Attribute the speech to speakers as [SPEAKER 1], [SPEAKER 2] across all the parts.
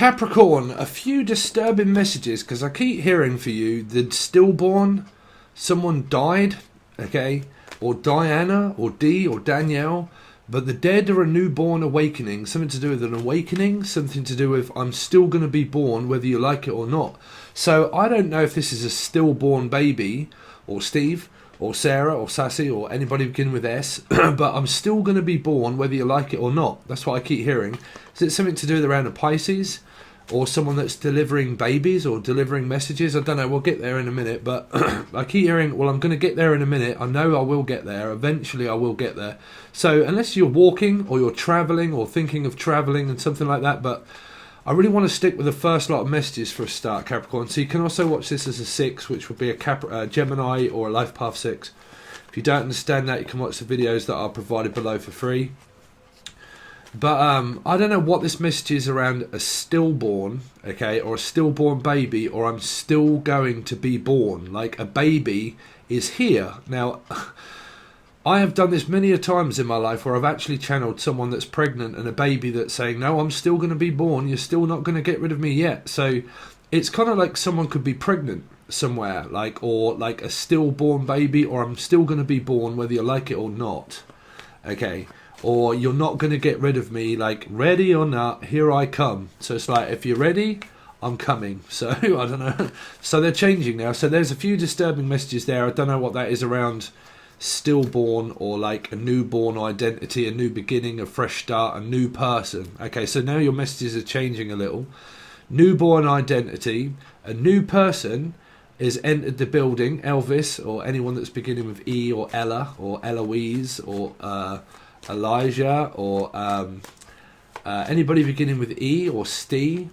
[SPEAKER 1] Capricorn, a few disturbing messages, because I keep hearing for you the stillborn, someone died, okay, or Diana, or Dee, or Danielle, but the dead are a newborn awakening, something to do with an awakening, something to do with I'm still going to be born whether you like it or not. So I don't know if this is a stillborn baby, or Steve, or Sarah, or Sassy, or anybody beginning with S, but I'm still going to be born whether you like it or not. That's what I keep hearing. Is it something to do with around a Pisces, or someone that's delivering babies, or delivering messages? I don't know, we'll get there in a minute, but I keep hearing, well, I'm going to get there in a minute. I know I will get there. Eventually I will get there. So unless you're walking, or you're travelling, or thinking of travelling and something like that, but I really want to stick with the first lot of messages for a start, Capricorn. So you can also watch this as a 6, which would be a Gemini or a Life Path 6. If you don't understand that, you can watch the videos that are provided below for free. But I don't know what this message is around a stillborn, okay, or a stillborn baby, or I'm still going to be born. Like a baby is here. Now, I have done this many a times in my life where I've actually channeled someone that's pregnant and a baby that's saying, no, I'm still going to be born. You're still not going to get rid of me yet. So it's kind of like someone could be pregnant somewhere, like, or like a stillborn baby, or I'm still going to be born whether you like it or not. Okay. Or you're not going to get rid of me, like, ready or not, here I come. So it's like, if you're ready, I'm coming. So, I don't know. So they're changing now. So there's a few disturbing messages there. I don't know what that is around stillborn, or like a newborn identity, a new beginning, a fresh start, a new person. Okay, so now your messages are changing a little. Newborn identity, a new person is entered the building, Elvis, or anyone that's beginning with E, or Ella, or Eloise, or Elijah, or anybody beginning with E, or Steve.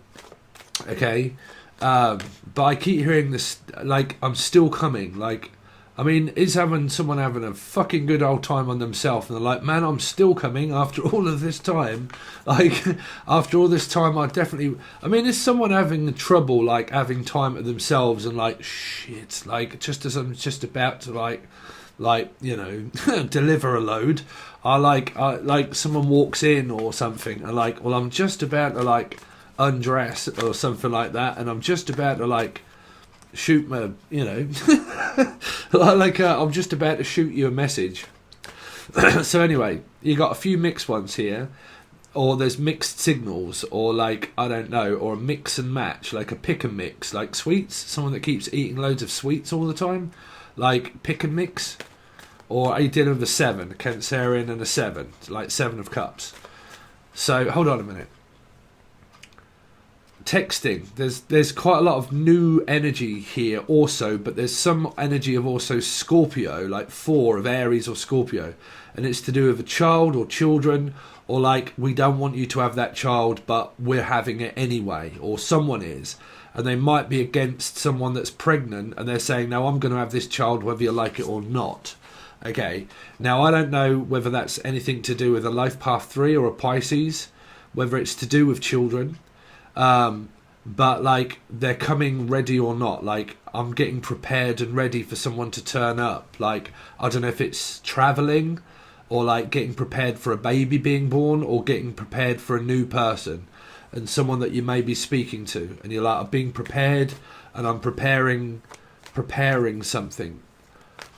[SPEAKER 1] Okay, but I keep hearing this, like, I'm still coming. Like, I mean, is someone having a fucking good old time on themselves, and they're like, man, I'm still coming after all of this time. Like, after all this time, I mean, is someone having trouble, like, having time to themselves, and like, shit, like, just as I'm just about to, like, you know, deliver a load, I like someone walks in or something, and like, well, I'm just about to, like, undress or something like that, and I'm just about to, like, shoot my, you know, like, I'm just about to shoot you a message. So anyway, you got a few mixed ones here, or there's mixed signals, or like, I don't know, or a mix and match, like a pick and mix, like sweets, someone that keeps eating loads of sweets all the time, like pick and mix. Or are you dealing with a 7, a Cancerian and a 7, like 7 of Cups? So hold on a minute. Texting, there's quite a lot of new energy here also, but there's some energy of also Scorpio, like 4 of Aries or Scorpio, and it's to do with a child or children, or like, we don't want you to have that child, but we're having it anyway, or someone is, and they might be against someone that's pregnant, and they're saying, no, I'm going to have this child whether you like it or not. Okay, now I don't know whether that's anything to do with a Life Path 3 or a Pisces, whether it's to do with children, but like, they're coming ready or not. Like, I'm getting prepared and ready for someone to turn up. Like, I don't know if it's travelling, or like getting prepared for a baby being born, or getting prepared for a new person and someone that you may be speaking to, and you're like, I'm being prepared, and I'm preparing something.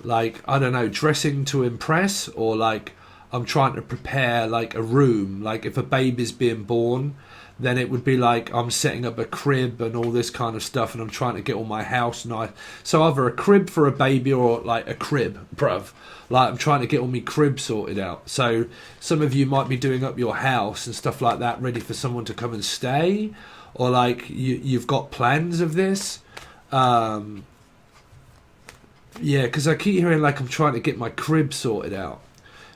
[SPEAKER 1] Like, I don't know, dressing to impress, or like, I'm trying to prepare like a room. Like, if a baby's being born, then it would be like, I'm setting up a crib and all this kind of stuff, and I'm trying to get all my house nice. So either a crib for a baby, or like a crib, bruv. Like, I'm trying to get all my crib sorted out. So some of you might be doing up your house and stuff like that, ready for someone to come and stay, or like, you've got plans of this. Yeah, because I keep hearing like, I'm trying to get my crib sorted out.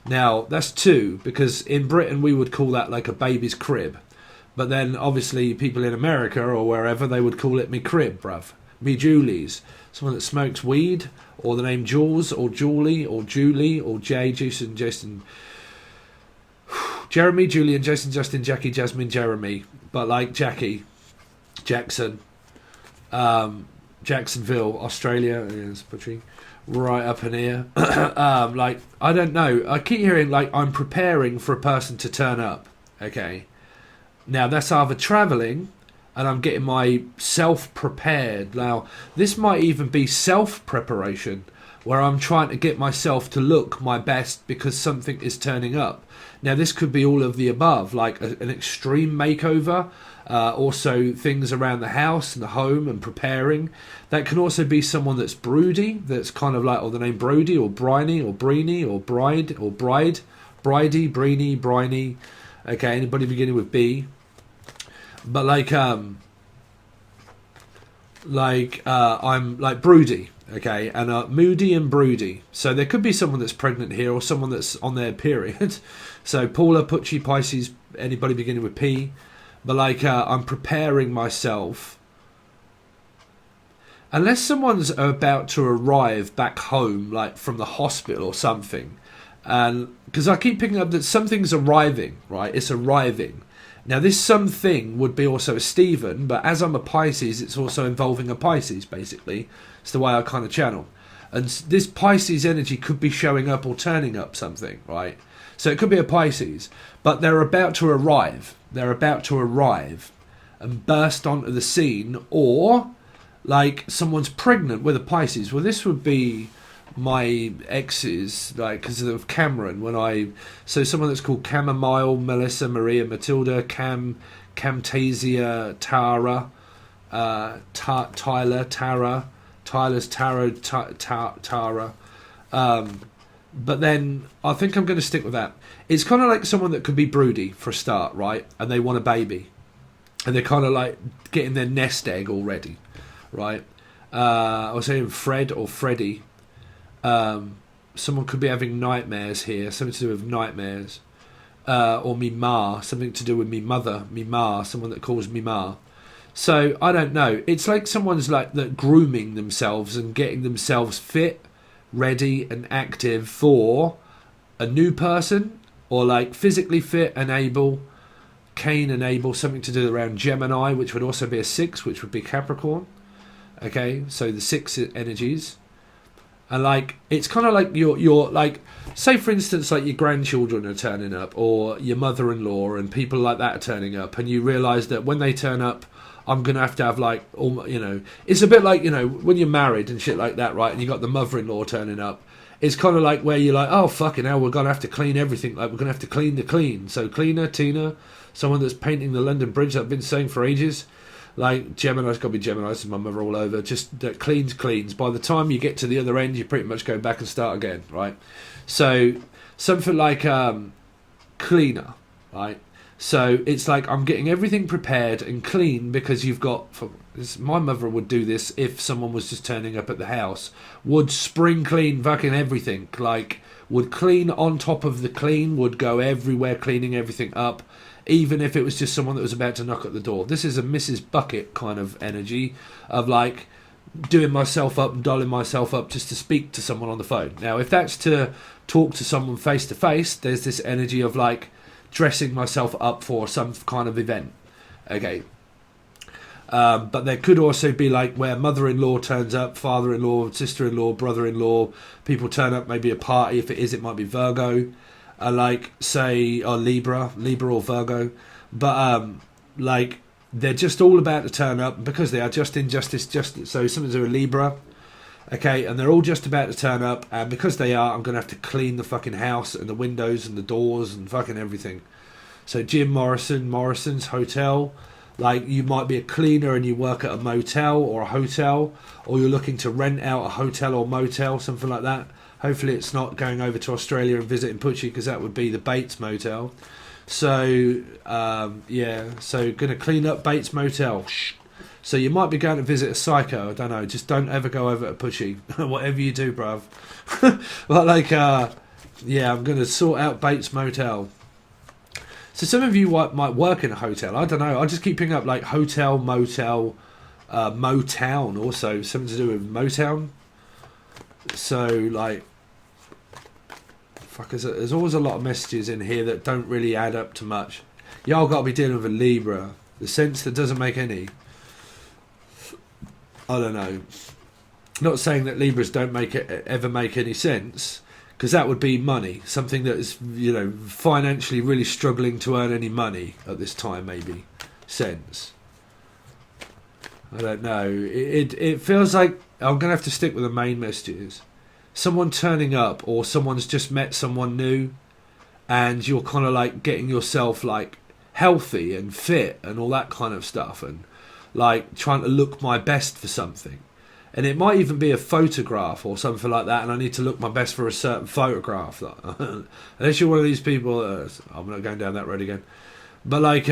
[SPEAKER 1] Now, that's 2, because in Britain we would call that like a baby's crib. But then, obviously, people in America or wherever, they would call it me crib, bruv. Me Julie's. Someone that smokes weed, or the name Jules, or Julie, or Julie, or Jay, Jason, Jeremy, Julian, Jason, Justin, Jackie, Jasmine, Jeremy. But like Jackie, Jackson, Jacksonville, Australia, is right up in here. Like, I don't know. I keep hearing like, I'm preparing for a person to turn up. Okay. Now, that's either travelling, and I'm getting myself prepared. Now, this might even be self-preparation, where I'm trying to get myself to look my best because something is turning up. Now, this could be all of the above, like an extreme makeover, also things around the house and the home and preparing. That can also be someone that's broody, that's kind of like, or the name Brody or Briney or Breeny or Bride or Bride, Bridey, Breeny, Briney. Okay, anybody beginning with B. But I'm like broody, okay, and moody and broody. So there could be someone that's pregnant here or someone that's on their period. So Paula, Pucci, Pisces, anybody beginning with P. But I'm preparing myself. Unless someone's about to arrive back home, like from the hospital or something. And because I keep picking up that something's arriving, right? It's arriving. Now, this something would be also a Stephen, but as I'm a Pisces, it's also involving a Pisces, basically. It's the way I kind of channel. And this Pisces energy could be showing up or turning up something, right? So it could be a Pisces, but they're about to arrive. They're about to arrive and burst onto the scene, or like someone's pregnant with a Pisces. Well, this would be my exes, like, because of Cameron, so someone that's called Chamomile, Melissa, Maria, Matilda, Camtasia, Tara, Tyler, Tara, Tyler's Tarot, Tara. But then I think I'm going to stick with that. It's kind of like someone that could be broody for a start, right? And they want a baby, and they're kind of like getting their nest egg already, right? I was saying Fred or Freddie. Someone could be having nightmares here, something to do with nightmares, or me ma, something to do with me mother, me ma, someone that calls me ma. So I don't know. It's like someone's like that grooming themselves and getting themselves fit, ready, and active for a new person, or like physically fit and able, Cain and able, something to do around Gemini, which would also be a 6, which would be Capricorn. Okay, so the 6 energies. And like, it's kind of like you're like, say for instance, like your grandchildren are turning up, or your mother-in-law and people like that are turning up, and you realise that when they turn up, I'm going to have like, all, you know, it's a bit like, you know, when you're married and shit like that, right? And you got the mother-in-law turning up. It's kind of like where you're like, oh, fucking hell, we're going to have to clean everything. Like, we're going to have to clean the clean. So cleaner, Tina, someone that's painting the London Bridge that I've been saying for ages. Like, Gemini's got to be Gemini's, my mother all over. Just that cleans. By the time you get to the other end, you pretty much go back and start again, right? So, something like cleaner, right? So, it's like I'm getting everything prepared and clean because you've got... my mother would do this if someone was just turning up at the house. Would spring clean fucking everything. Like, would clean on top of the clean, would go everywhere cleaning everything up. Even if it was just someone that was about to knock at the door. This is a Mrs. Bucket kind of energy of like doing myself up and dolling myself up just to speak to someone on the phone. Now, if that's to talk to someone face to face, there's this energy of like dressing myself up for some kind of event. Okay. But there could also be like where mother-in-law turns up, father-in-law, sister-in-law, brother-in-law. People turn up, maybe a party. If it is, it might be Virgo. Like, say, or Libra or Virgo, but like they're just all about to turn up because they are just so something's a Libra, okay, and they're all just about to turn up, and because they are, I'm gonna have to clean the fucking house and the windows and the doors and fucking everything. So Jim Morrison's hotel, like you might be a cleaner and you work at a motel or a hotel, or you're looking to rent out a hotel or motel, something like that. Hopefully it's not going over to Australia and visiting Pucci, because that would be the Bates Motel. So, yeah, so going to clean up Bates Motel. Shh. So you might be going to visit a psycho, I don't know. Just don't ever go over to Pucci. Whatever you do, bruv. But like, yeah, I'm going to sort out Bates Motel. So some of you might work in a hotel. I don't know. I just keep picking up like hotel, motel, Motown also. Something to do with Motown. So like, fuck, there's always a lot of messages in here that don't really add up to much. Y'all got to be dealing with a Libra, the sense that doesn't make any. I don't know. Not saying that Libras don't ever make any sense, because that would be money, something that is, you know, financially really struggling to earn any money at this time, maybe sense. I don't know. It feels like I'm going to have to stick with the main messages. Someone turning up, or someone's just met someone new, and you're kind of like getting yourself like healthy and fit and all that kind of stuff, and like trying to look my best for something. And it might even be a photograph or something like that, and I need to look my best for a certain photograph. Unless you're one of these people, I'm not going down that road again. But like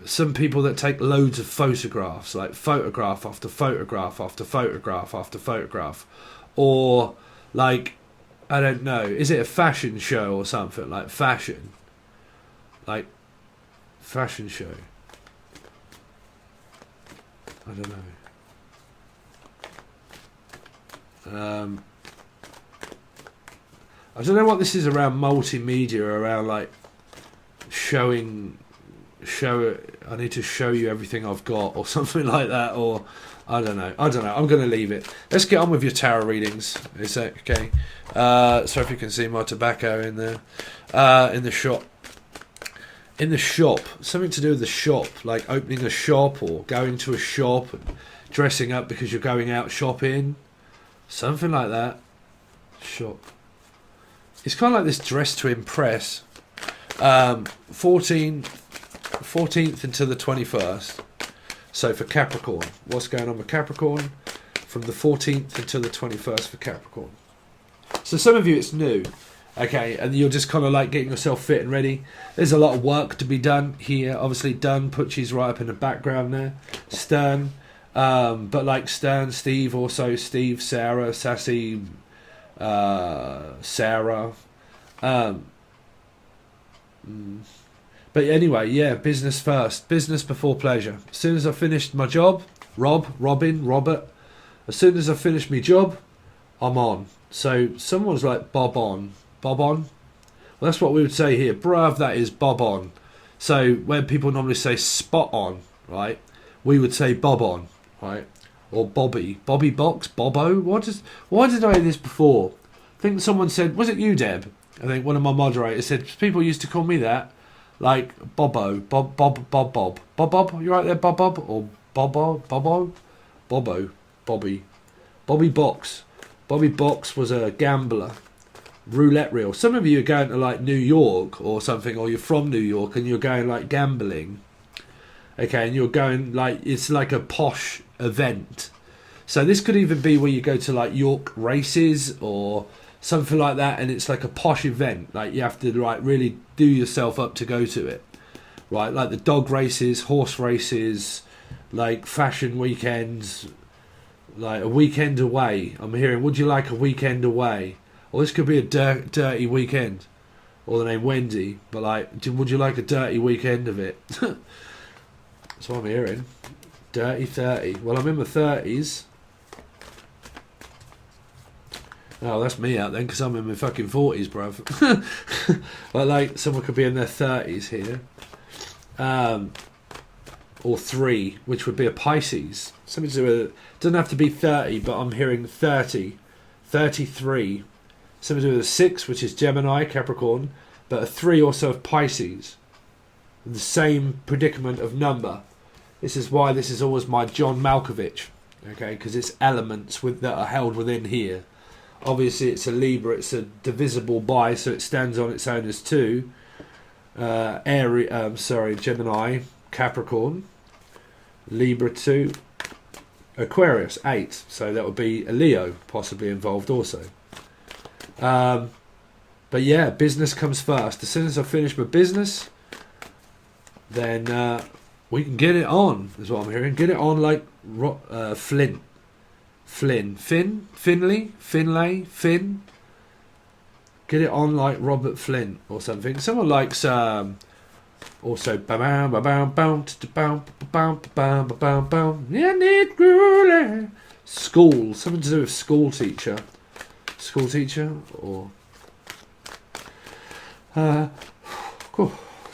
[SPEAKER 1] some people that take loads of photographs, like photograph after photograph after photograph after photograph. Or like, I don't know, is it a fashion show or something? Like fashion. Like fashion show. I don't know. I don't know what this is around multimedia, around like I need to show you everything I've got or something like that, or I don't know. I'm going to leave it. Let's get on with your tarot readings. Is that okay? So if you can see my tobacco in there, in the shop. In the shop, something to do with the shop, like opening a shop or going to a shop and dressing up because you're going out shopping. Something like that. Shop. It's kind of like this dress to impress. 14th until the 21st. So for Capricorn, what's going on with Capricorn? From the 14th until the 21st for Capricorn. So some of you it's new. Okay, and you're just kind of like getting yourself fit and ready. There's a lot of work to be done here. Obviously done. Pucci's right up in the background there. Stern. But like Stern, Steve, also Steve, Sarah, Sassy, Sarah. But anyway, yeah, business first. Business before pleasure. As soon as I finished my job, Robert, as soon as I finished my job, I'm on. So someone's like Bob on. Well, that's what we would say here. Bruv, that is Bob on. So when people normally say spot on, right, we would say Bob on, right? Or Bobby Box, Bobo. Why did I hear this before? I think someone said, was it you, Deb? I think one of my moderators said people used to call me that, like Bobo, Bob. You right there, Bob? Or Bobby Box. Bobby Box was a gambler. Roulette reel. Some of you are going to like New York or something, or you're from New York and you're going like gambling. Okay, and you're going like, it's like a posh event. So this could even be where you go to like York races or something like that, and it's like a posh event. Like you have to like really do yourself up to go to it. Right, like the dog races, horse races, like fashion weekends, like a weekend away. I'm hearing, would you like a weekend away? Or this could be a dirty weekend. Or the name Wendy. But like, would you like a dirty weekend of it? That's what I'm hearing. Dirty 30. Well, I'm in my 30s. Oh, that's me out then, because I'm in my fucking 40s, bruv. But like, someone could be in their 30s here. Or 3, which would be a Pisces. Something to do with it. Doesn't have to be 30, but I'm hearing 30. 33. Something to do with a 6, which is Gemini, Capricorn, but a 3 also of Pisces. The same predicament of number. This is why this is always my John Malkovich, okay? Because it's elements that are held within here. Obviously, it's a Libra. It's a divisible by, so it stands on its own as 2. Gemini, Capricorn, Libra 2, Aquarius 8. So that would be a Leo possibly involved also. But yeah, business comes first. As soon as I finish my business, then we can get it on, is what I'm hearing. Get it on like Finn. Get it on like Robert Flynn or something. Someone likes also school, something to do with school teacher or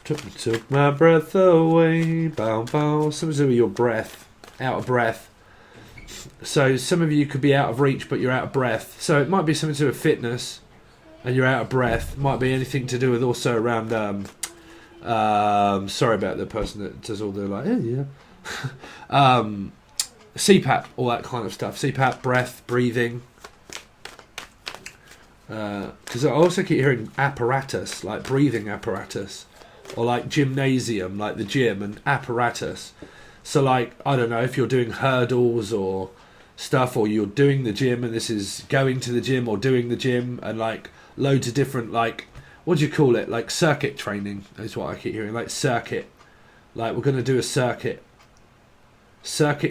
[SPEAKER 1] took my breath away, something to do with your breath, out of breath. So some of you could be out of reach, but you're out of breath. So it might be something to do with fitness, and you're out of breath. It might be anything to do with also around. Sorry about the person that does all the like. Yeah. CPAP, all that kind of stuff. CPAP, breath, breathing. Because I also keep hearing apparatus, like breathing apparatus, or like gymnasium, like the gym, and apparatus. So like, I don't know, if you're doing hurdles or stuff, or you're doing the gym, and this is going to the gym or doing the gym, and like loads of different, like, what do you call it, like circuit training is what I keep hearing, like circuit, like we're going to do a circuit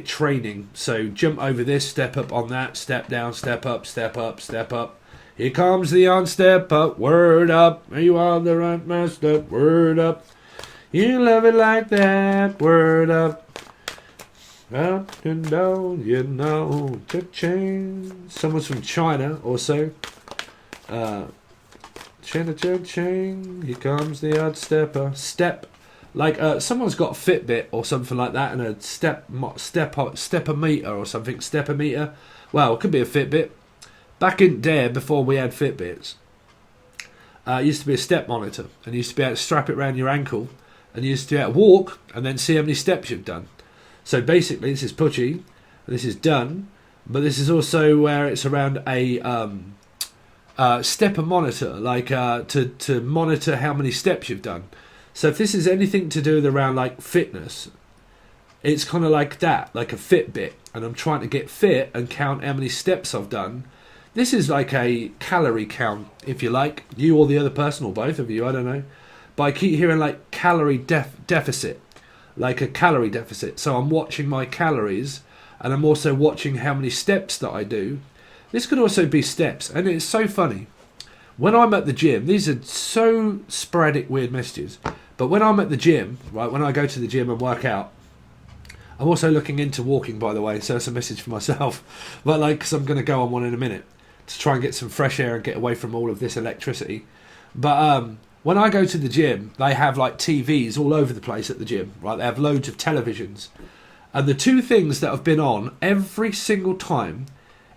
[SPEAKER 1] training. So jump over this, step up on that, step down, step up, step up, step up. Here comes the on step up, word up, you are the right master, word up. You love it like that, word up. Up and down, you know, cha-ching. Someone's from China also. Cha-ching, here comes the odd stepper. Step, like someone's got a Fitbit or something like that, and a stepometer or something, stepometer. Well, it could be a Fitbit. Back in there, before we had Fitbits, it used to be a step monitor, and you used to be able to strap it around your ankle, and you used to be able to walk and then see how many steps you've done. So basically, this is putty, this is done, but this is also where it's around a stepper monitor, like to monitor how many steps you've done. So if this is anything to do with around like fitness, it's kind of like that, like a Fitbit, and I'm trying to get fit and count how many steps I've done. This is like a calorie count, if you like, you or the other person, or both of you, I don't know. But I keep hearing like calorie deficit, like a calorie deficit. So I'm watching my calories, and I'm also watching how many steps that I do. This could also be steps, and it's so funny. When I'm at the gym, these are so sporadic, weird messages, but when I'm at the gym, right, when I go to the gym and work out, I'm also looking into walking, by the way, so it's a message for myself. But like, because I'm going to go on one in a minute to try and get some fresh air and get away from all of this electricity. But when I go to the gym, they have like TVs all over the place at the gym, right? They have loads of televisions. And the two things that have been on every single time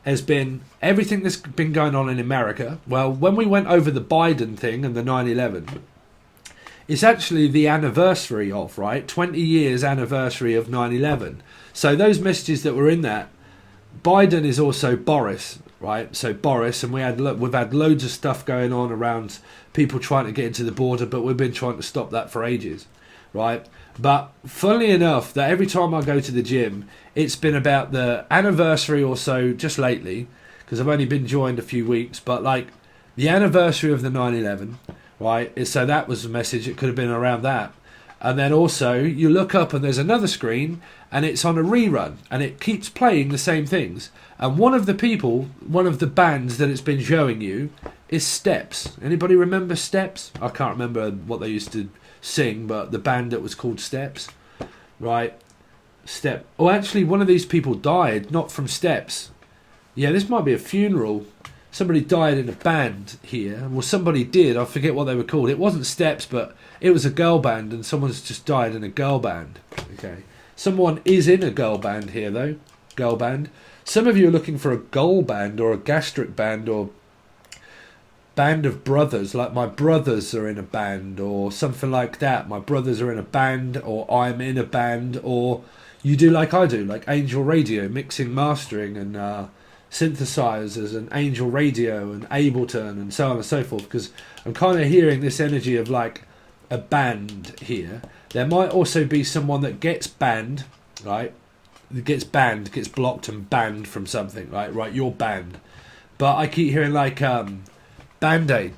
[SPEAKER 1] has been everything that's been going on in America. Well, when we went over the Biden thing and the 9/11, it's actually the anniversary of, right? 20 years anniversary of 9/11. So those messages that were in that, Biden is also Boris, right? So Boris, and we've had loads of stuff going on around people trying to get into the border, but we've been trying to stop that for ages, right? But funnily enough, that every time I go to the gym, it's been about the anniversary or so just lately, because I've only been joined a few weeks, but like the anniversary of the 9/11, right? So that was a message. It could have been around that. And then also you look up and there's another screen and it's on a rerun and it keeps playing the same things. And one of the bands that it's been showing you is Steps. Anybody remember Steps? I can't remember what they used to sing, but the band that was called Steps, right? Step. Oh, actually, one of these people died, not from Steps. Yeah, this might be a funeral. Somebody died in a band here. Well, somebody did. I forget what they were called. It wasn't Steps, but it was a girl band, and someone's just died in a girl band. Okay. Someone is in a girl band here, though. Girl band. Some of you are looking for a goal band or a gastric band or band of brothers, like my brothers are in a band or something like that. My brothers are in a band, or I'm in a band, or you do like I do, like Angel Radio, mixing, mastering, and synthesizers, and Angel Radio, and Ableton, and so on and so forth, because I'm kind of hearing this energy of like a band here. There might also be someone that gets banned, right? Gets banned, gets blocked and banned from something, right? Right, you're banned. But I keep hearing like Band-Aid.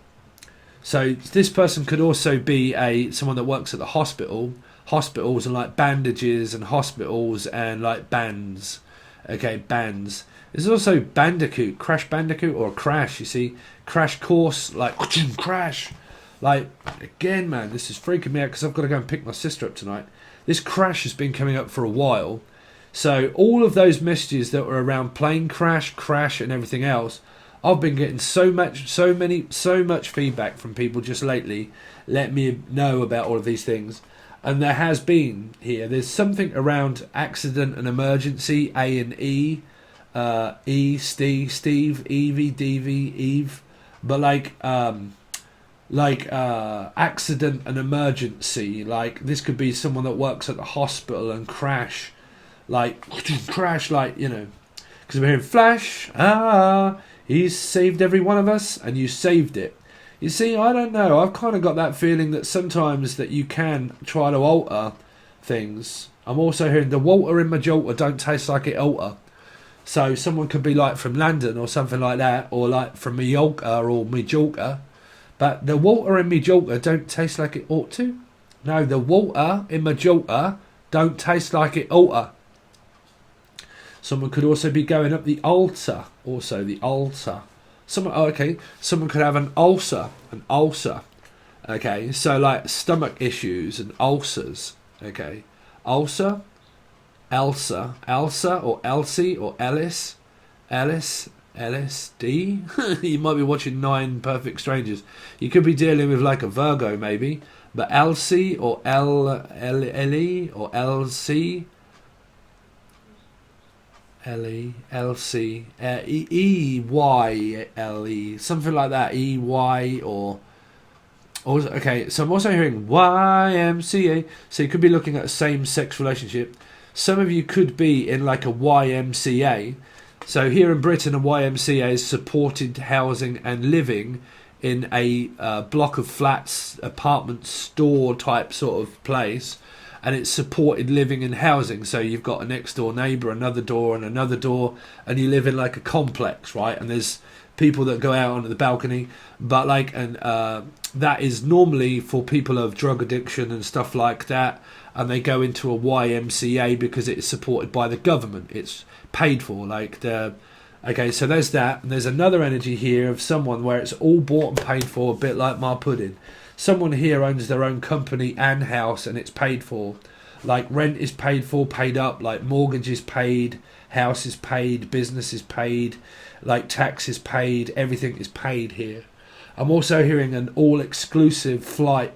[SPEAKER 1] So this person could also be someone that works at the hospital. Hospitals and like bandages and hospitals and like bands. Okay, bands. There's also Bandicoot, Crash Bandicoot, or Crash, you see. Crash Course, like Crash. Like, again, man, this is freaking me out because I've got to go and pick my sister up tonight. This Crash has been coming up for a while. So all of those messages that were around plane crash, and everything else, I've been getting so much feedback from people just lately. Let me know about all of these things. And there has been here, there's something around accident and emergency, A and E, Steve, Evie, Devie, Eve, but like accident and emergency, like this could be someone that works at the hospital and crash, like crash, like, you know, because we're hearing flash, he's saved every one of us, and you saved it. You see, I don't know, I've kind of got that feeling that sometimes that you can try to alter things. I'm also hearing the water in Majorca don't taste like it alter. So someone could be like from London or something like that, or like from Majorca, but the water in Majorca don't taste like it ought to. No, the water in Majorca don't taste like it oughta. Someone could also be going up the altar. Also, the altar. Someone could have an ulcer. An ulcer. Okay, so like stomach issues and ulcers. Okay, ulcer, Elsa, or Elsie, or Ellis, LSD. You might be watching 9 Perfect Strangers. You could be dealing with like a Virgo maybe. But Elsie or Ellie or LC, LC, EYLE, something like that. EY or okay. So I'm also hearing YMCA. So you could be looking at a same-sex relationship. Some of you could be in like a YMCA. So here in Britain, a YMCA is supported housing and living in a block of flats, apartment store type sort of place, and it's supported living and housing. So you've got a next door neighbour, another door and another door, and you live in like a complex, right? And there's people that go out onto the balcony, but like, and that is normally for people of drug addiction and stuff like that, and they go into a YMCA because it's supported by the government. It's paid for, like the. Okay, so there's that, and there's another energy here of someone where it's all bought and paid for, a bit like my pudding. Someone here owns their own company and house, and it's paid for. Like rent is paid for, paid up, like mortgage is paid, house is paid, business is paid, like tax is paid, everything is paid here. I'm also hearing an all-exclusive flight.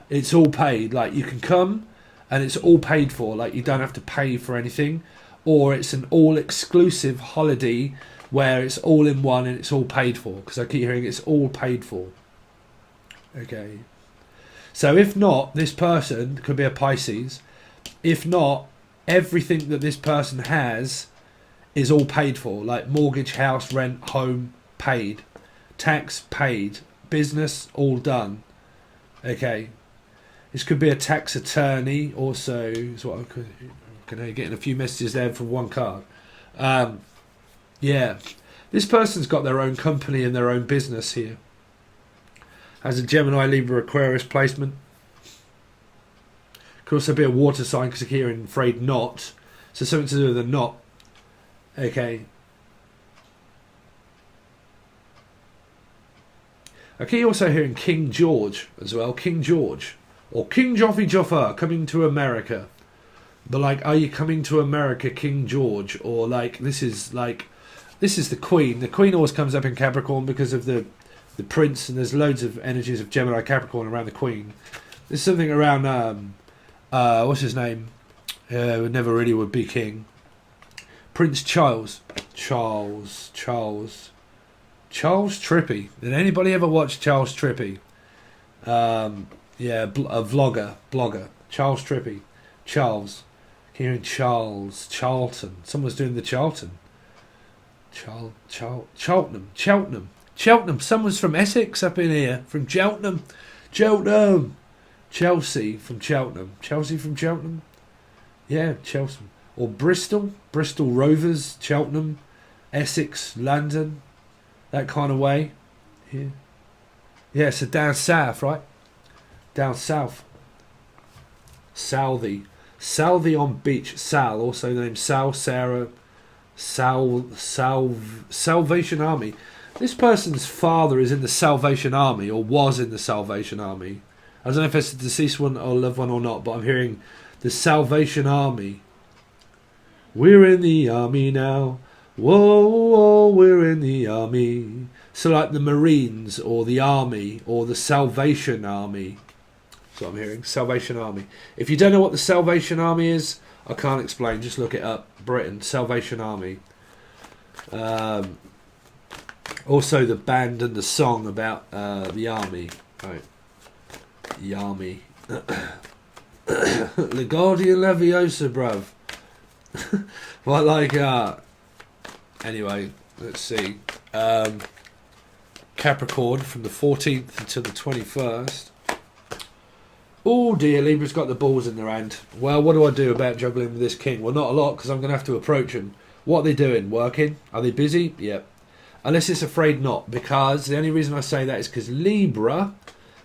[SPEAKER 1] It's all paid, like you can come, and it's all paid for, like you don't have to pay for anything. Or it's an all-exclusive holiday where it's all in one and it's all paid for. Because I keep hearing it's all paid for. Okay. So if not, this person could be a Pisces. If not, everything that this person has is all paid for. Like mortgage, house, rent, home, paid. Tax, paid. Business, all done. Okay. This could be a tax attorney also. Is what I could... Getting a few messages there from one card. Yeah, this person's got their own company and their own business here. Has a Gemini, Libra, Aquarius placement. Could also be a water sign because here in afraid not. So something to do with a knot. Okay. I keep also hearing King George as well. King George. Or King Joffrey Joffer coming to America. But like, are you coming to America, King George? Or like, this is the Queen. The Queen always comes up in Capricorn because of the Prince, and there's loads of energies of Gemini Capricorn around the Queen. There's something around what's his name? Never really would be king. Prince Charles. Charles Trippy. Did anybody ever watch Charles Trippy? Yeah, a blogger. Charles Trippy. Charles. Hearing Charlton. Someone's doing the Charlton. Cheltenham. Someone's from Essex up in here. From Cheltenham. Chelsea from Cheltenham. Yeah, Cheltenham. Or Bristol Rovers, Cheltenham, Essex, London, that kind of way. Here. Yeah, so down south, right? Down south. Southey on beach. Sal, also named Sal, Sarah, Salvation Army. This person's father is in the Salvation Army, or was in the Salvation Army. I don't know if it's a deceased one or loved one or not, but I'm hearing the Salvation Army. We're in the army now. Whoa, whoa, we're in the army. So like the Marines, or the Army, or the Salvation Army. That's what I'm hearing. Salvation Army. If you don't know what the Salvation Army is, I can't explain. Just look it up. Britain, Salvation Army. Also the band and the song about the army. Right. The army. LaGuardia Leviosa, bruv. Well, like, anyway, let's see. Capricorn from the 14th until the 21st. Oh dear, Libra's got the balls in their hand. Well, what do I do about juggling with this king? Well, not a lot, because I'm going to have to approach him. What are they doing? Working? Are they busy? Yep. Unless it's afraid not, because the only reason I say that is because Libra,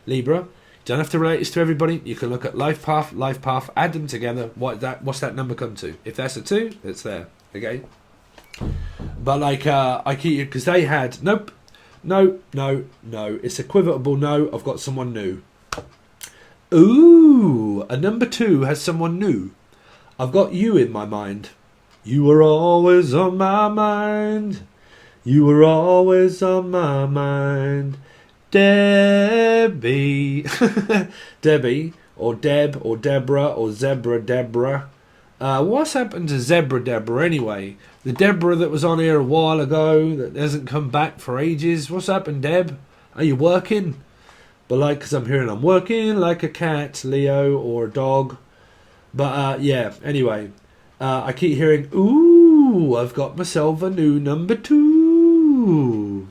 [SPEAKER 1] you don't have to relate this to everybody. You can look at life path, add them together. What's that number come to? If that's a 2, it's there. Okay. But like, I keep, because they had, nope, no. It's equivocal. No, I've got someone new. Ooh, a number 2 has someone new. I've got you in my mind. You were always on my mind. You were always on my mind. Debbie. Debbie, or Deb, or Deborah, or Zebra Deborah. What's happened to Zebra Deborah anyway? The Deborah that was on here a while ago that hasn't come back for ages. What's happened, Deb? Are you working? But like, because I'm hearing I'm working like a cat, Leo, or a dog. But yeah, anyway, I keep hearing, ooh, I've got myself a new number 2.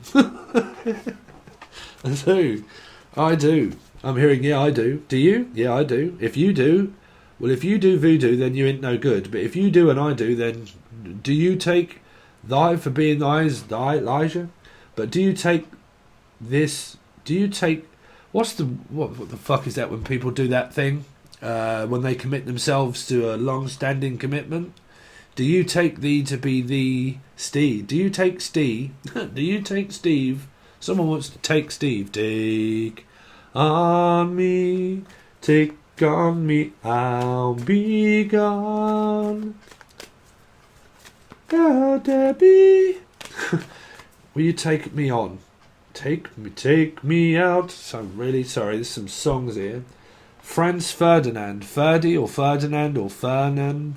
[SPEAKER 1] I do. I'm hearing, yeah, I do. Do you? Yeah, I do. If you do, well, if you do voodoo, then you ain't no good. But if you do and I do, then do you take thy for being thy Elijah? But do you take this? Do you take what the fuck is that when people do that thing? When they commit themselves to a long-standing commitment? Do you take thee to be the Steve? Do you take Steve? Do you take Steve? Someone wants to take Steve. Take on me, take on me, I'll be gone. Oh, Debbie. Will you take me on? Take me out. So I'm really sorry, there's some songs here. Franz Ferdinand, Ferdy or Ferdinand or Fernan,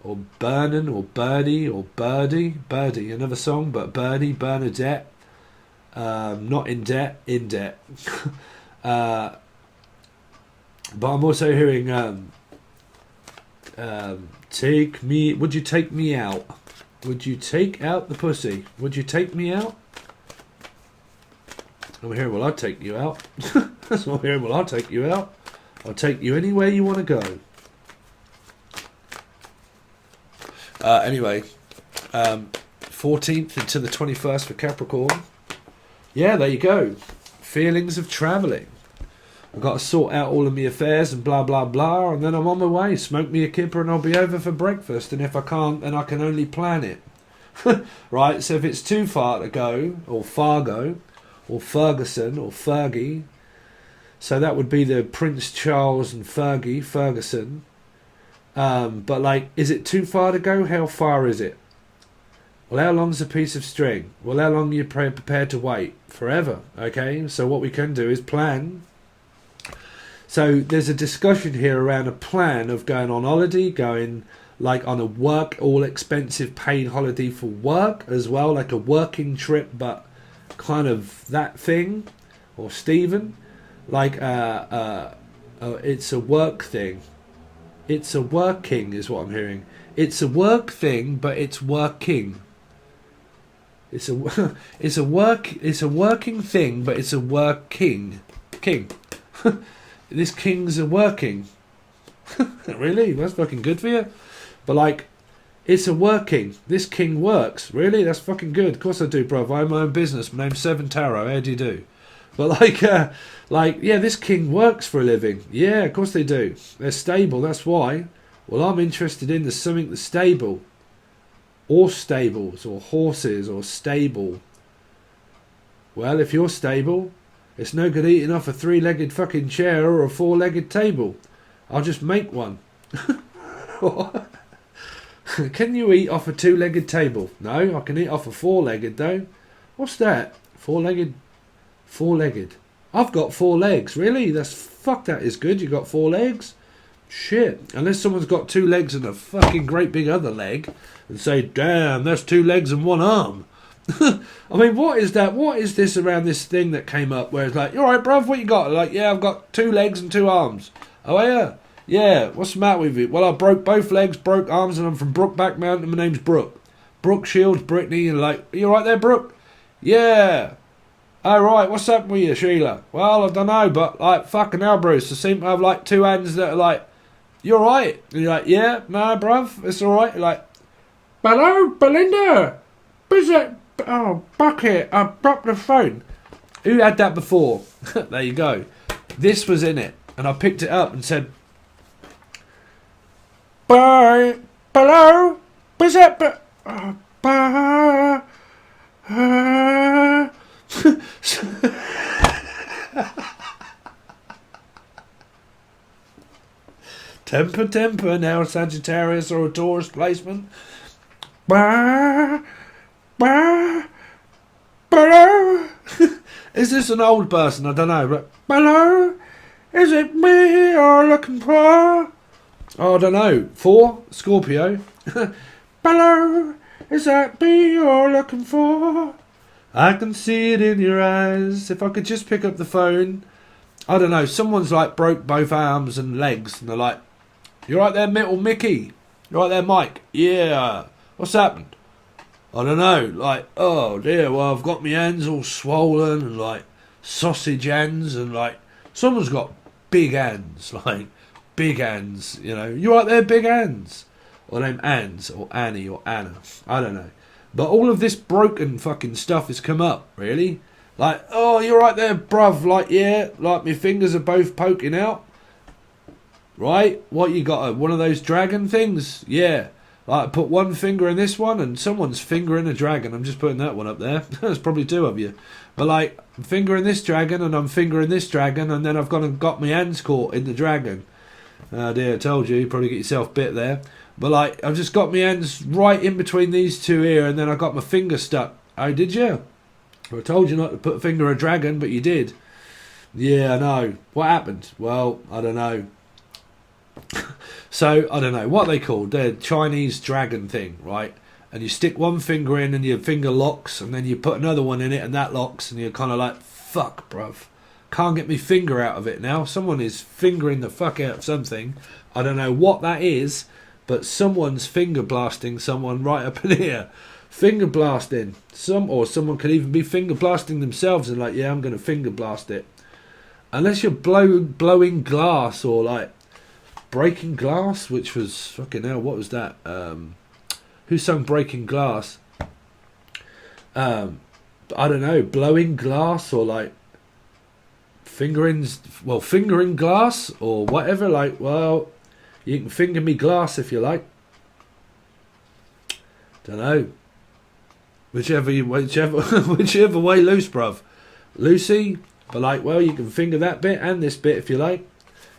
[SPEAKER 1] or Bernan or Birdie or Birdie, another song, but Birdie, Bernadette, not in debt, in debt. But I'm also hearing, take me, would you take me out? Would you take out the pussy? Would you take me out? I'm hearing, well, I'll take you out. That's what I'm hearing, well, I'll take you out. I'll take you anywhere you want to go. Anyway, 14th into the 21st for Capricorn. Yeah, there you go. Feelings of travelling. I've got to sort out all of my affairs and blah, blah, blah, and then I'm on my way. Smoke me a kipper and I'll be over for breakfast. And if I can't, then I can only plan it. Right, so if it's too far to go, or Fargo, or Ferguson, or Fergie, so that would be the Prince Charles and Ferguson. But like, is it too far to go? How far is it? Well, how long's a piece of string? Well, how long are you prepared to wait? Forever, okay? So what we can do is plan. So there's a discussion here around a plan of going on holiday, going like on a work, all expensive paid holiday for work as well, like a working trip, but kind of that thing, or Stephen, like it's a work thing. It's a working is what I'm hearing. It's a work thing, but it's working. It's a working thing, but it's a working king. This king's a working. Really? That's fucking good for you. But like, it's a working. This king works. Really? That's fucking good. Of course I do, bruv. I own my own business. My name's Seven Tarot. How do you do? But like, yeah, this king works for a living. Yeah, of course they do. They're stable. That's why. Well, I'm interested in something that's stable. Or stables, or horses, or stable. Well, if you're stable, it's no good eating off a 3-legged fucking chair or a 4-legged table. I'll just make one. Can you eat off a 2-legged table? No, I can eat off a 4-legged though. What's that? 4-legged? 4-legged. I've got 4 legs. Really? That is good. You got 4 legs? Shit. Unless someone's got 2 legs and a fucking great big other leg and say, damn, that's 2 legs and 1 arm. I mean, what is that? What is this around this thing that came up where it's like, all right, bruv, what you got? Like, yeah, I've got 2 legs and 2 arms. Oh, yeah. Yeah, what's the matter with you? Well, I broke both legs, broke arms, and I'm from Brookback Mountain. My name's Brooke. Brooke Shields, Brittany, and like, are you right there, Brooke? Yeah. Oh, right, what's up with you, Sheila? Well, I don't know, but like, fucking hell, Bruce, I seem to have like two hands that are like, you alright? And you're like, yeah, no, bruv, it's alright. You're like, hello, Belinda. Who's that? Oh, bucket, I dropped the phone. Who had that before? There you go. This was in it, and I picked it up and said, bye, hello, who's that? Bye. Temper, now Sagittarius or a Taurus placement. Is this an old person? I don't know. But hello, is it me you're looking for? Oh, I don't know. 4 Scorpio. Hello, is that me you're looking for? I can see it in your eyes. If I could just pick up the phone. I don't know. Someone's like broke both arms and legs, and they're like, "You right there, Mickey? You right there, Mike? Yeah. What's happened? I don't know. Like, oh dear. Well, I've got my hands all swollen and like sausage hands, and like someone's got big hands, like big hands. You know, you right there, big hands, or them Anns or Annie or Anna. I don't know. But all of this broken fucking stuff has come up, really. Like, oh, you're right there, bruv. Like, yeah, like my fingers are both poking out. Right? What, you got one of those dragon things? Yeah. Like, I put one finger in this one and someone's fingering a dragon. I'm just putting that one up there. There's probably 2 of you. But like, I'm fingering this dragon and I'm fingering this dragon, and then I've gone and got my hands caught in the dragon. Oh dear, I told you, probably get yourself bit there. But like, I've just got my hands right in between these 2 here, and then I got my finger stuck. Oh, did you? Well, I told you not to put a finger a dragon, but you did. Yeah, I know. What happened? Well, I don't know. So, I don't know. What are they called? They're Chinese dragon thing, right? And you stick one finger in and your finger locks, and then you put another one in it and that locks, and you're kind of like, fuck, bruv. Can't get my finger out of it now. Someone is fingering the fuck out of something. I don't know what that is, but someone's finger blasting someone right up in here. Finger blasting. Someone could even be finger blasting themselves and like, yeah, I'm going to finger blast it. Unless you're blowing glass or like breaking glass, which was fucking hell. What was that? Who sung Breaking Glass? I don't know. Blowing glass or like fingering glass or whatever. Like, well, you can finger me glass if you like. Don't know. Whichever way loose, bruv. Lucy, but like, well, you can finger that bit and this bit if you like.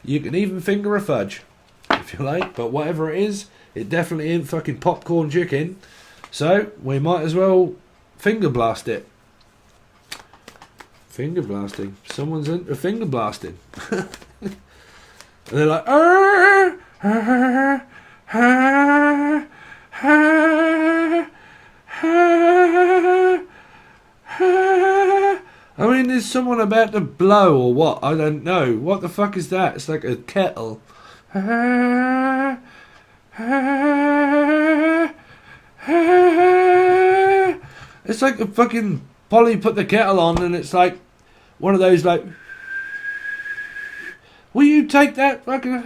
[SPEAKER 1] You can even finger a fudge if you like. But whatever it is, it definitely ain't fucking popcorn chicken. So we might as well finger blast it. Finger blasting. Someone's into finger blasting. And they're like, I mean, is someone about to blow or what? I don't know. What the fuck is that? It's like a kettle. It's like a fucking Polly put the kettle on, and it's like one of those like, will you take that fucking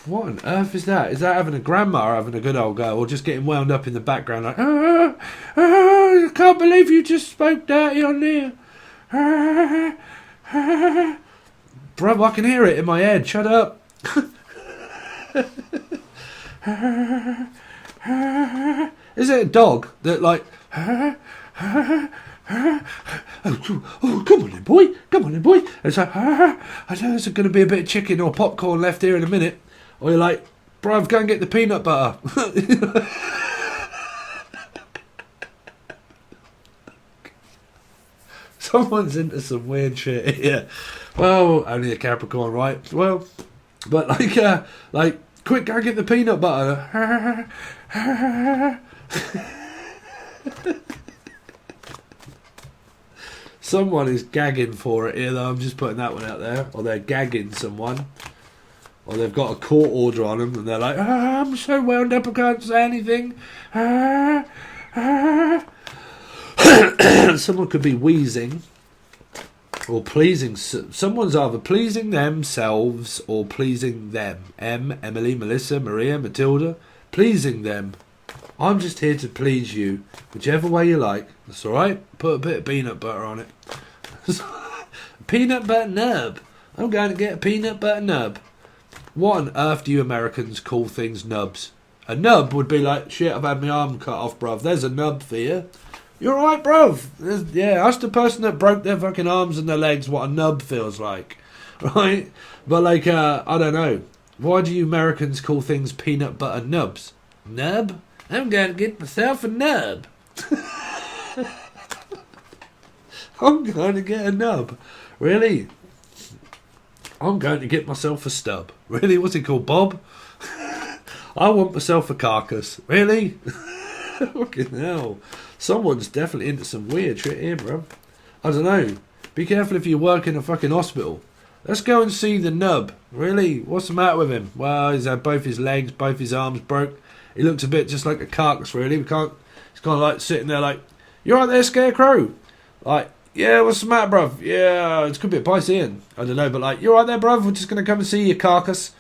[SPEAKER 1] what on earth is that? Is that having a grandma or having a good old go, or just getting wound up in the background like, I can't believe you just spoke dirty on there. Bro, I can hear it in my head. Shut up. Is it a dog that like, oh, come on then, boy. Come on then, boy. And it's like, I know there's going to be a bit of chicken or popcorn left here in a minute. Or you're like, bruv, go and get the peanut butter. Someone's into some weird shit here. Well, only a Capricorn, right? Well, but like, quick, go and get the peanut butter. Someone is gagging for it here, though. I'm just putting that one out there. Or they're gagging someone. Or they've got a court order on them and they're like, I'm so wound up I can't say anything. Someone could be wheezing or pleasing. Someone's either pleasing themselves or pleasing them. Emily, Melissa, Maria, Matilda. Pleasing them. I'm just here to please you. Whichever way you like. That's alright. Put a bit of peanut butter on it. Peanut butter nub. I'm going to get a peanut butter nub. What on earth do you Americans call things nubs? A nub would be like, shit, I've had my arm cut off, bruv. There's a nub for you. You're right, bruv. Yeah, ask the person that broke their fucking arms and their legs what a nub feels like. Right? But like, I don't know. Why do you Americans call things peanut butter nubs? Nub? I'm going to get myself a nub. I'm going to get a nub. Really? I'm going to get myself a stub. Really? What's it called, Bob? I want myself a carcass. Really? Fucking hell. Someone's definitely into some weird shit here, bro. I don't know. Be careful if you work in a fucking hospital. Let's go and see the nub. Really? What's the matter with him? Well, he's had both his legs, both his arms broke. He looks a bit just like a carcass, really. He's kind of like sitting there like, you right there, Scarecrow? Like, yeah, what's the matter, bruv? Yeah, it could be a Piscean. I don't know, but like, you right there, bruv? We're just going to come and see your carcass.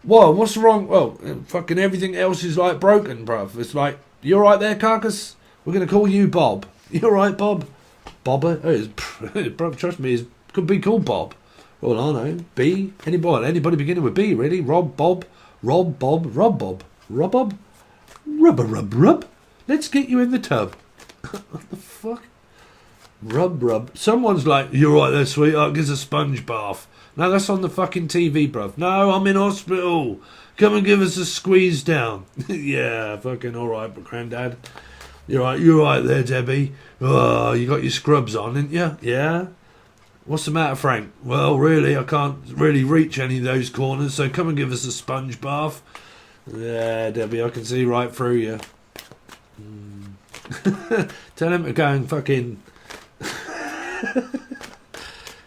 [SPEAKER 1] Whoa, what's wrong? Well, fucking everything else is like broken, bruv. It's like, you right there, carcass? We're going to call you Bob. You right, Bob? Bobber? Oh, bruv, trust me, it could be called Bob. Well, I know. B? Anybody beginning with B, really? Rob, Bob, Rob, Bob, Rob, Bob. Rob, Bob? Rubber, rub, rub. Let's get you in the tub. What the fuck? Rub, rub. Someone's like, you're right there, sweetheart, gives a sponge bath. No, that's on the fucking TV, bruv. No, I'm in hospital. Come and give us a squeeze down. Yeah, fucking alright, but granddad. You're right there, Debbie. Oh, you got your scrubs on, didn't you? Yeah? What's the matter, Frank? Well, really, I can't really reach any of those corners, so come and give us a sponge bath. Yeah, Debbie, I can see right through you. Tell him to go and fucking...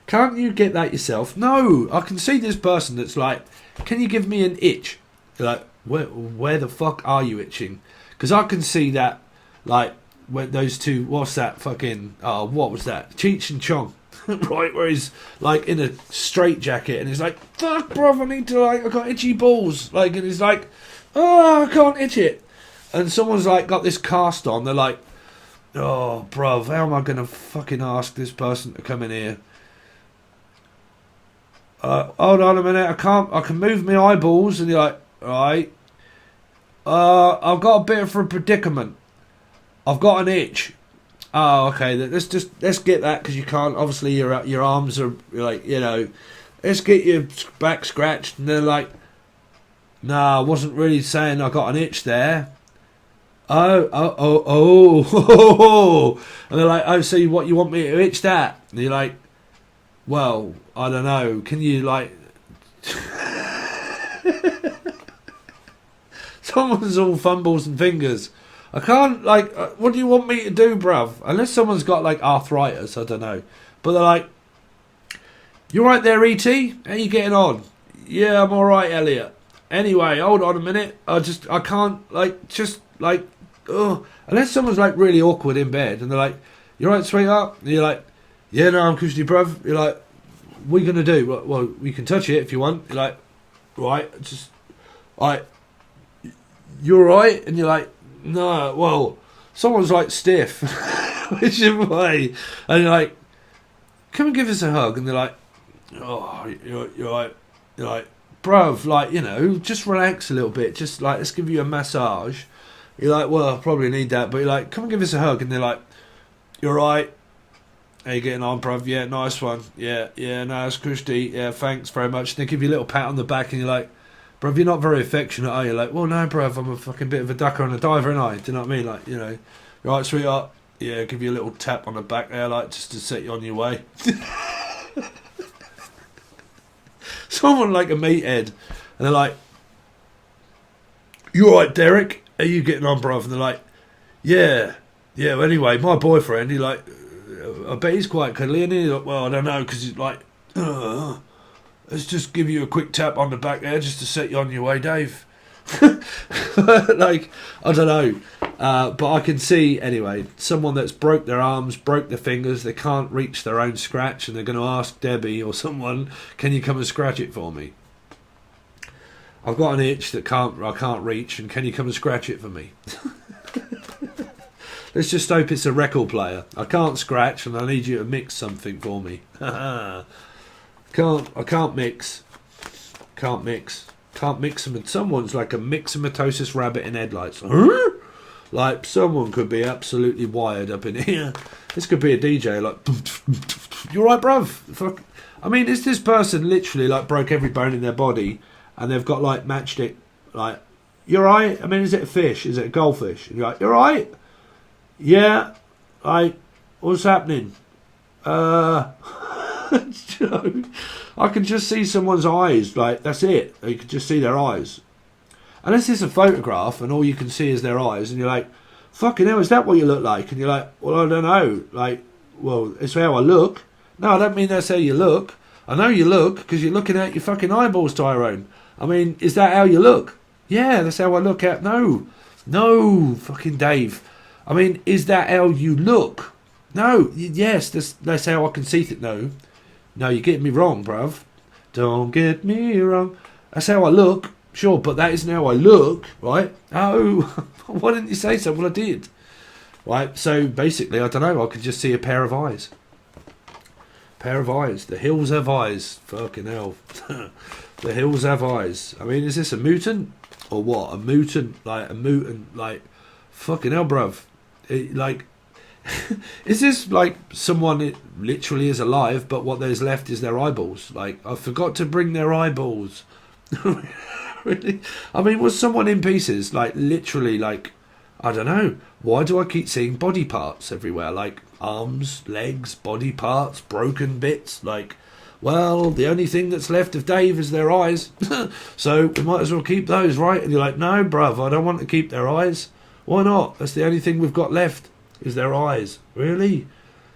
[SPEAKER 1] Can't you get that yourself? No, I can see this person that's like, can you give me an itch? You're like, where the fuck are you itching? Because I can see that, like, when those two, what's that fucking, what was that? Cheech and Chong, right, where he's like in a straight jacket and he's like, fuck, bruv, I need to, like, I got itchy balls. Like, and he's like, oh, I can't itch it. And someone's like got this cast on, they're like, oh, bruv, how am I going to fucking ask this person to come in here? Hold on a minute, I can move my eyeballs. And you're like, right. I've got a bit of a predicament. I've got an itch. Oh, okay, let's get that, because you can't, obviously your arms are like, you know, let's get your back scratched. And they're like, nah, I wasn't really saying I got an itch there. Oh. And they're like, oh, so what, you want me to itch that? And you're like, well, I don't know. Can you, like... Someone's all fumbles and fingers. I can't, like... what do you want me to do, bruv? Unless someone's got, like, arthritis, I don't know. But they're like... You right there, E.T.? How you getting on? Yeah, I'm alright, Elliot. Anyway, hold on a minute. I can't, like, just, like... Ugh. Unless someone's, like, really awkward in bed. And they're like... You right, sweetheart? And you're like... Yeah, no, I'm cushy, bruv. You're like, what are you going to do? Well, we can touch it if you want. You're like, right, just, right, you're right. And you're like, no, well, someone's like stiff. Whichever way. And you're like, come and give us a hug. And they're like, oh, you're right. You're like, bruv, like, you know, just relax a little bit. Just like, let's give you a massage. You're like, well, I probably need that. But you're like, come and give us a hug. And they're like, you're right. How you getting on, bruv? Yeah, nice one. Yeah, no, it's cushy. Yeah, thanks very much. They give you a little pat on the back and you're like, bruv, you're not very affectionate, are you? Like, well, no, bruv, I'm a fucking bit of a ducker and a diver, ain't I? Do you know what I mean? Like, you know, right, sweetheart? Yeah, give you a little tap on the back there, like, just to set you on your way. Someone like a meathead. And they're like, you alright, Derek? How you getting on, bruv? And they're like, yeah, well, anyway, my boyfriend, he like... I bet he's quite cuddly. And he's like, well, I don't know, because he's like, let's just give you a quick tap on the back there just to set you on your way, Dave. Like, I don't know. But I can see, anyway, someone that's broke their arms, broke their fingers, they can't reach their own scratch, and they're going to ask Debbie or someone, can you come and scratch it for me? I've got an itch that I can't reach, and can you come and scratch it for me? Let's just hope it's a record player. I can't scratch, and I need you to mix something for me. I can't mix. Can't mix them. And someone's like a myxomatosis rabbit in headlights. Like, someone could be absolutely wired up in here. This could be a DJ, like, you alright, bruv? Fuck. I mean, is this person literally, like, broke every bone in their body, and they've got, like, matchstick, like, you alright? I mean, is it a fish? Is it a goldfish? And you're like, you alright? Yeah. Like, what's happening? I can just see someone's eyes, like, that's it. You can just see their eyes. Unless it's a photograph and all you can see is their eyes, and you're like, fucking hell, is that what you look like? And you're like, well, I don't know. Like, well, it's how I look. No, I don't mean that's how you look. I know you look because you're looking at your fucking eyeballs, Tyrone. I mean, is that how you look? Yeah, that's how I look at. No, fucking Dave. I mean, is that how you look? No, yes, that's how I can see it. No, you're getting me wrong, bruv. Don't get me wrong. That's how I look. Sure, but that isn't how I look, right? Oh, why didn't you say so? Well, I did. Right, so basically, I don't know, I could just see a pair of eyes. Pair of eyes. The hills have eyes. Fucking hell. The hills have eyes. I mean, is this a mutant? Or what? A mutant, like, fucking hell, bruv. Is this like someone that literally is alive, but what there's left is their eyeballs? Like, I forgot to bring their eyeballs. Really? I mean, was someone in pieces? Like, literally, like, I don't know. Why do I keep seeing body parts everywhere? Like, arms, legs, body parts, broken bits. Like, well, the only thing that's left of Dave is their eyes. So we might as well keep those, right? And you're like, no, bruv, I don't want to keep their eyes. Why not? That's the only thing we've got left is their eyes. Really?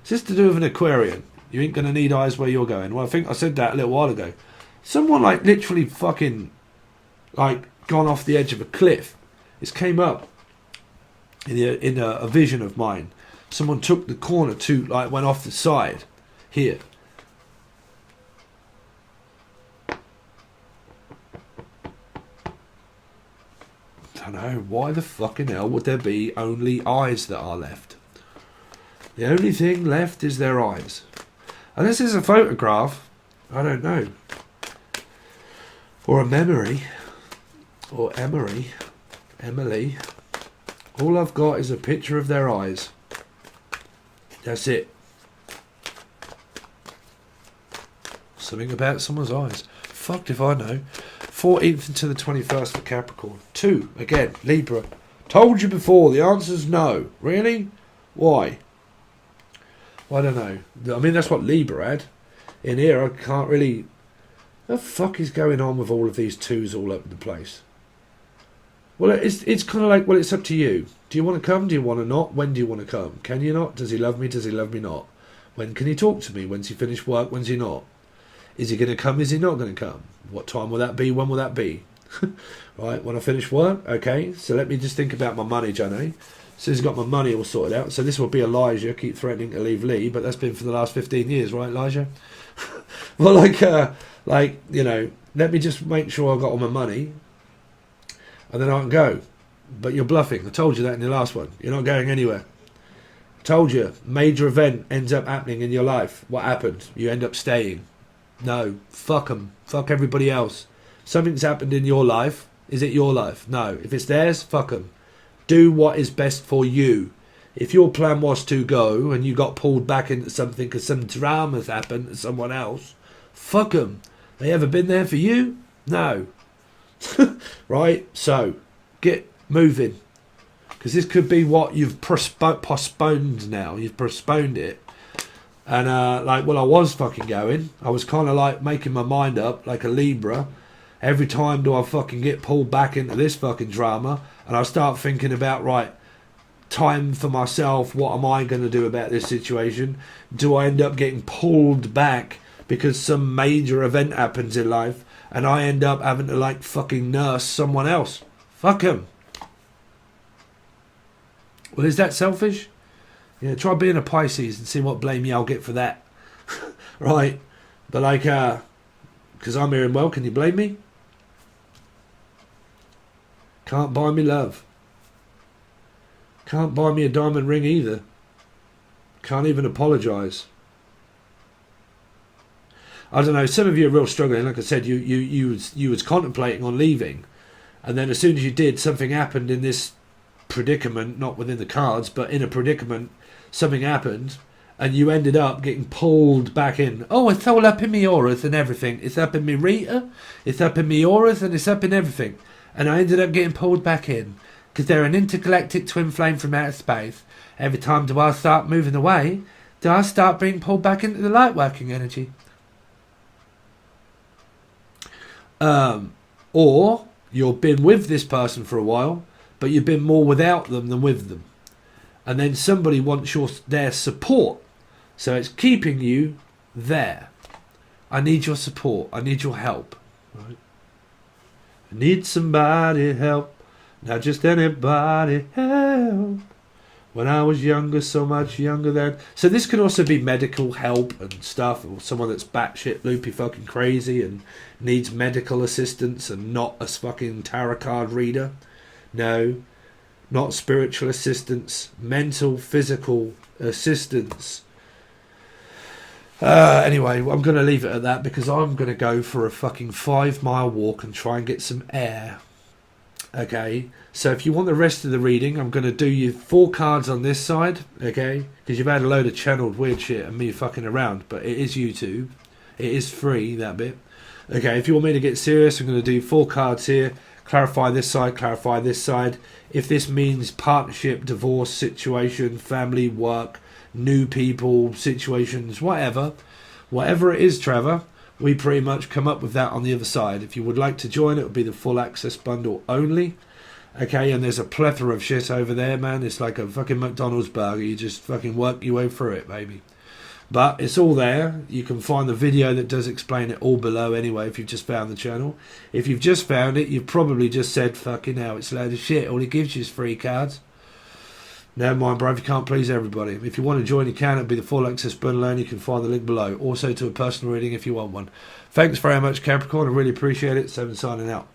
[SPEAKER 1] Is this to do with an Aquarian? You ain't going to need eyes where you're going. Well, I think I said that a little while ago. Someone, like, literally fucking, like, gone off the edge of a cliff. This came up in a vision of mine. Someone took the corner to, like, went off the side here. I don't know. Why the fucking hell would there be only eyes that are left? The only thing left is their eyes. And this is a photograph. I don't know. Or a memory. Or Emily. All I've got is a picture of their eyes. That's it. Something about someone's eyes. Fucked if I know. 14th into the 21st for Capricorn. 2, again, Libra. Told you before, the answer's no. Really? Why? Well, I don't know. I mean, that's what Libra had. In here, I can't really... What the fuck is going on with all of these 2s all over the place? Well, it's kind of like, well, it's up to you. Do you want to come? Do you want to not? When do you want to come? Can you not? Does he love me? Does he love me not? When can he talk to me? When's he finished work? When's he not? Is he going to come? Is he not going to come? What time will that be? When will that be? Right, when I finish work? Okay, so let me just think about my money, Johnny. So he's got my money all sorted out. So this will be Elijah. Keep threatening to leave Lee, but that's been for the last 15 years, right, Elijah? Well, like, you know, let me just make sure I've got all my money, and then I can go. But you're bluffing. I told you that in the last one. You're not going anywhere. I told you, major event ends up happening in your life. What happened? You end up staying. No, fuck them. Fuck everybody else. Something's happened in your life. Is it your life? No. If it's theirs, fuck them. Do what is best for you. If your plan was to go and you got pulled back into something because some drama's happened to someone else, fuck them. They ever been there for you? No. Right? So, get moving. Because this could be what you've postponed now. You've postponed it. And, like, well, I was fucking going. I was kind of, like, making my mind up, like a Libra. Every time do I fucking get pulled back into this fucking drama. And I start thinking about, right, time for myself. What am I going to do about this situation? Do I end up getting pulled back because some major event happens in life and I end up having to like fucking nurse someone else? Fuck him. Well, is that selfish? Yeah, try being a Pisces and see what blame I'll get for that. Right? But like, because I'm hearing well, can you blame me? Can't buy me love. Can't buy me a diamond ring either. Can't even apologise. I don't know, some of you are real struggling. Like I said, you was contemplating on leaving. And then as soon as you did, something happened in this predicament, not within the cards, but in a predicament, something happened. And you ended up getting pulled back in. Oh, it's all up in me auras and everything. It's up in me Rita. It's up in me auras and it's up in everything. And I ended up getting pulled back in. Because they're an intergalactic twin flame from outer space. Every time do I start moving away, do I start being pulled back into the light working energy. Or you've been with this person for a while, but you've been more without them than with them. And then somebody wants their support. So it's keeping you there. I need your support. I need your help. Right? I need somebody help. Not just anybody help. When I was younger, so much younger then. So this could also be medical help and stuff. Or someone that's batshit loopy fucking crazy and needs medical assistance and not a fucking tarot card reader. No. Not spiritual assistance. Mental, physical assistance. Anyway, I'm going to leave it at that because I'm going to go for a fucking 5-mile walk and try and get some air. Okay, so if you want the rest of the reading, I'm going to do you 4 cards on this side, okay? Because you've had a load of channeled weird shit and me fucking around, but it is YouTube. It is free, that bit. Okay, if you want me to get serious, I'm going to do 4 cards here. Clarify this side, clarify this side. If this means partnership, divorce, situation, family, work, new people, situations, whatever. Whatever it is, Trevor, we pretty much come up with that on the other side. If you would like to join, it would be the full access bundle only. Okay, and there's a plethora of shit over there, man. It's like a fucking McDonald's burger. You just fucking work your way through it, baby. But it's all there. You can find the video that does explain it all below anyway if you've just found the channel. If you've just found it, you've probably just said, fucking hell, it's a load of shit. All it gives you is free cards. Never mind, bro, if you can't please everybody. If you want to join, you can. It'll be the full access bundle and you can find the link below. Also to a personal reading if you want one. Thanks very much, Capricorn. I really appreciate it. 7 signing out.